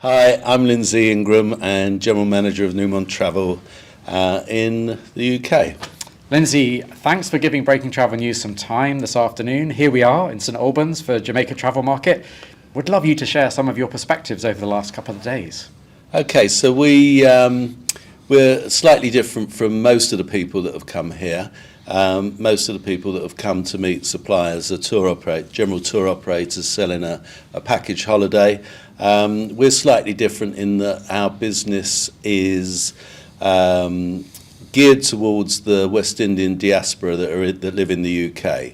Hi, I'm Lindsay, Ingram and General Manager of Newmont Travel in the UK. Lindsay, thanks for giving Breaking Travel News some time this afternoon. Here we are in St Albans for Jamaica Travel Market. Would love you to share some of your perspectives over the last couple of days. Okay, so we're slightly different from most of the people that have come here. Most of the people that have come to meet suppliers are general tour operators selling a package holiday. We're slightly different in that our business is geared towards the West Indian diaspora that live in the UK.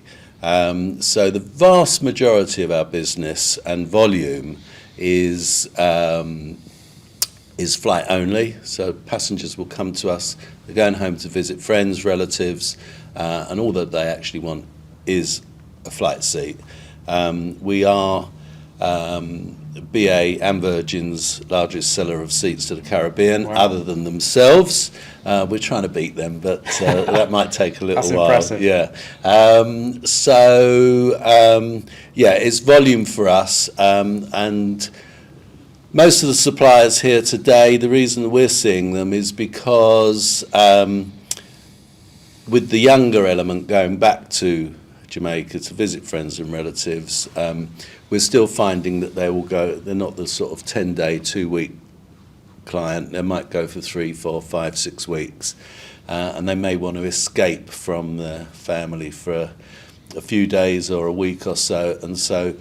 So the vast majority of our business and volume is flight only. So passengers will come to us, they're going home to visit friends, relatives, and all that they actually want is a flight seat. We are BA and Virgin's largest seller of seats to the Caribbean. Wow. Other than themselves. We're trying to beat them, but that might take a little while. That's impressive. Yeah. It's volume for us, and most of the suppliers here today, the reason we're seeing them is because with the younger element going back to Jamaica to visit friends and relatives, we're still finding that they will go, they're not the sort of 10-day, 2-week client. They might go for 3, 4, 5, 6 weeks, and they may want to escape from their family for a few days or a week or so, and so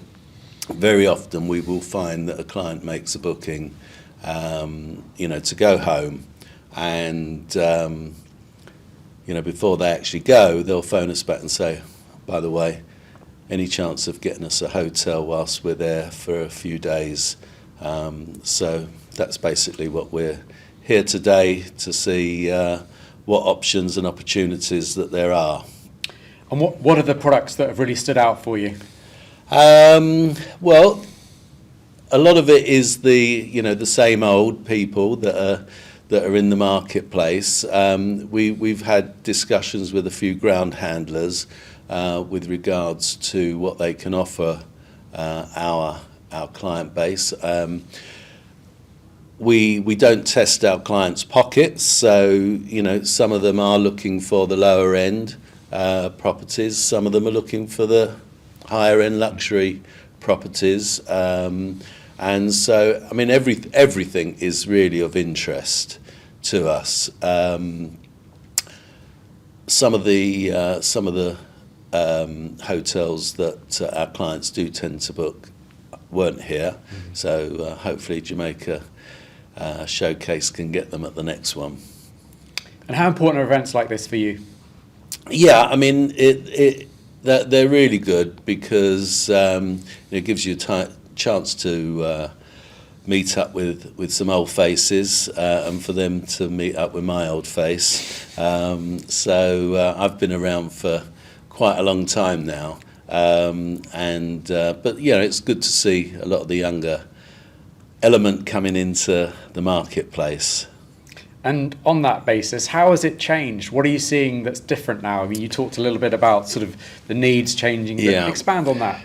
very often we will find that a client makes a booking, to go home, and before they actually go, they'll phone us back and say, by the way, any chance of getting us a hotel whilst we're there for a few days? So that's basically what we're here today to see, what options and opportunities that there are. And what are the products that have really stood out for you? Well, a lot of it is the same old people that are in the marketplace. We've had discussions with a few ground handlers with regards to what they can offer our client base. We don't test our clients' pockets, so some of them are looking for the lower end properties. Some of them are looking for the higher end luxury properties, and so everything is really of interest to us. Some of the hotels that our clients do tend to book weren't here, so hopefully Jamaica Showcase can get them at the next one. And how important are events like this for you? Yeah, they're really good because it gives you a chance to meet up with some old faces, and for them to meet up with my old face. So I've been around for quite a long time now, but it's good to see a lot of the younger element coming into the marketplace. And on that basis, how has it changed? What are you seeing that's different now? You talked a little bit about sort of the needs changing. Yeah. Expand on that.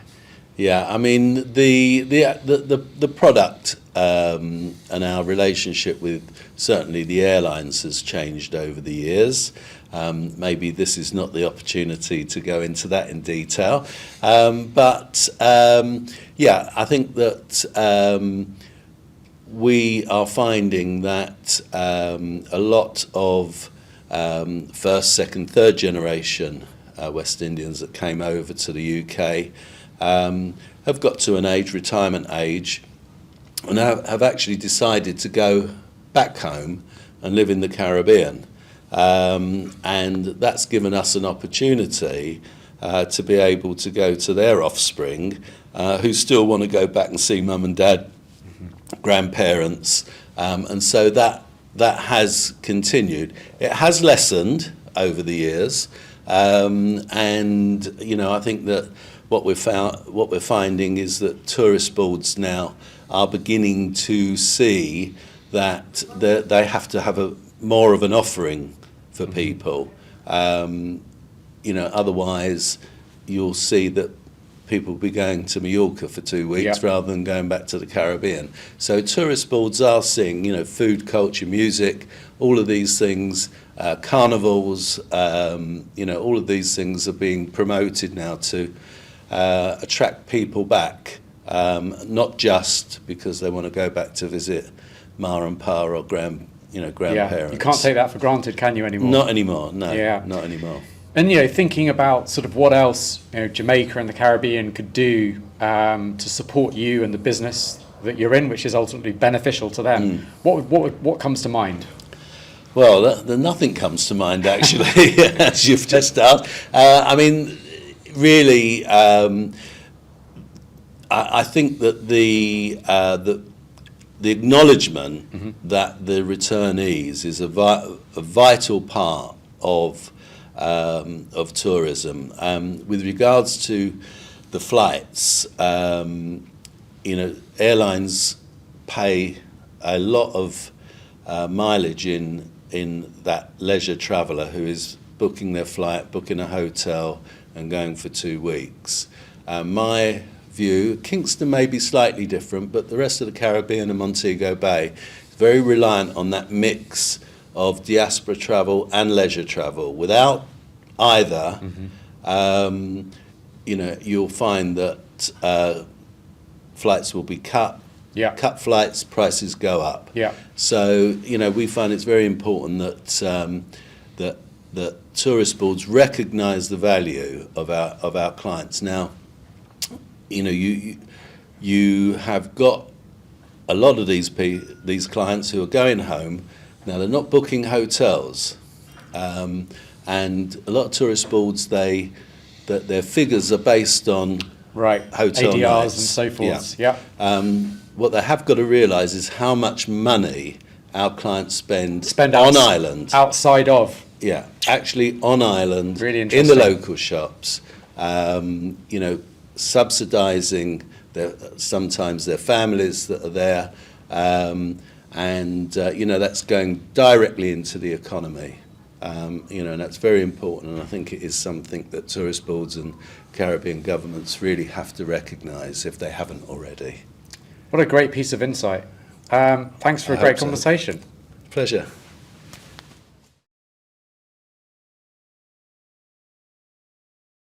Yeah, the product and our relationship with certainly the airlines has changed over the years. Maybe this is not the opportunity to go into that in detail, but I think that we are finding that a lot of first, second, third generation West Indians that came over to the UK have got to an retirement age, and have actually decided to go back home and live in the Caribbean. And that's given us an opportunity to be able to go to their offspring who still want to go back and see mum and dad, grandparents, and so that has continued. It has lessened over the years, and I think that what we're finding is that tourist boards now are beginning to see that they have to have more of an offering for people. Otherwise you'll see that people will be going to Mallorca for 2 weeks Yep. rather than going back to the Caribbean. So tourist boards are seeing, food, culture, music, all of these things, carnivals, all of these things are being promoted now to attract people back, not just because they want to go back to visit Ma and Pa or grandparents. Yeah, you can't take that for granted, can you, anymore? Not anymore, no, Yeah. not anymore. And thinking about sort of what else Jamaica and the Caribbean could do to support you and the business that you're in, which is ultimately beneficial to them. What comes to mind? Well, nothing comes to mind actually, as you've just asked. Really, I think that the acknowledgement that the returnees is a vital part of tourism. With regards to the flights, airlines pay a lot of mileage in that leisure traveller who is booking their flight, booking a hotel and going for 2 weeks. My view, Kingston may be slightly different, but the rest of the Caribbean and Montego Bay is very reliant on that mix of diaspora travel and leisure travel. Without either, you'll find that flights will be cut. Yeah. Cut flights, prices go up. Yeah. So we find it's very important that tourist boards recognise the value of our clients. Now, you have got a lot of these clients who are going home. Now they're not booking hotels, and a lot of tourist boards that their figures are based on hotel ADRs nights and so forth. Yeah. What they have got to realise is how much money our clients spend on island. Outside of. Yeah, actually on island, Really in interesting. the local shops, subsidising sometimes their families that are there, and that's going directly into the economy. And that's very important, and I think it is something that tourist boards and Caribbean governments really have to recognise if they haven't already. What a great piece of insight. Thanks for a great conversation. Pleasure.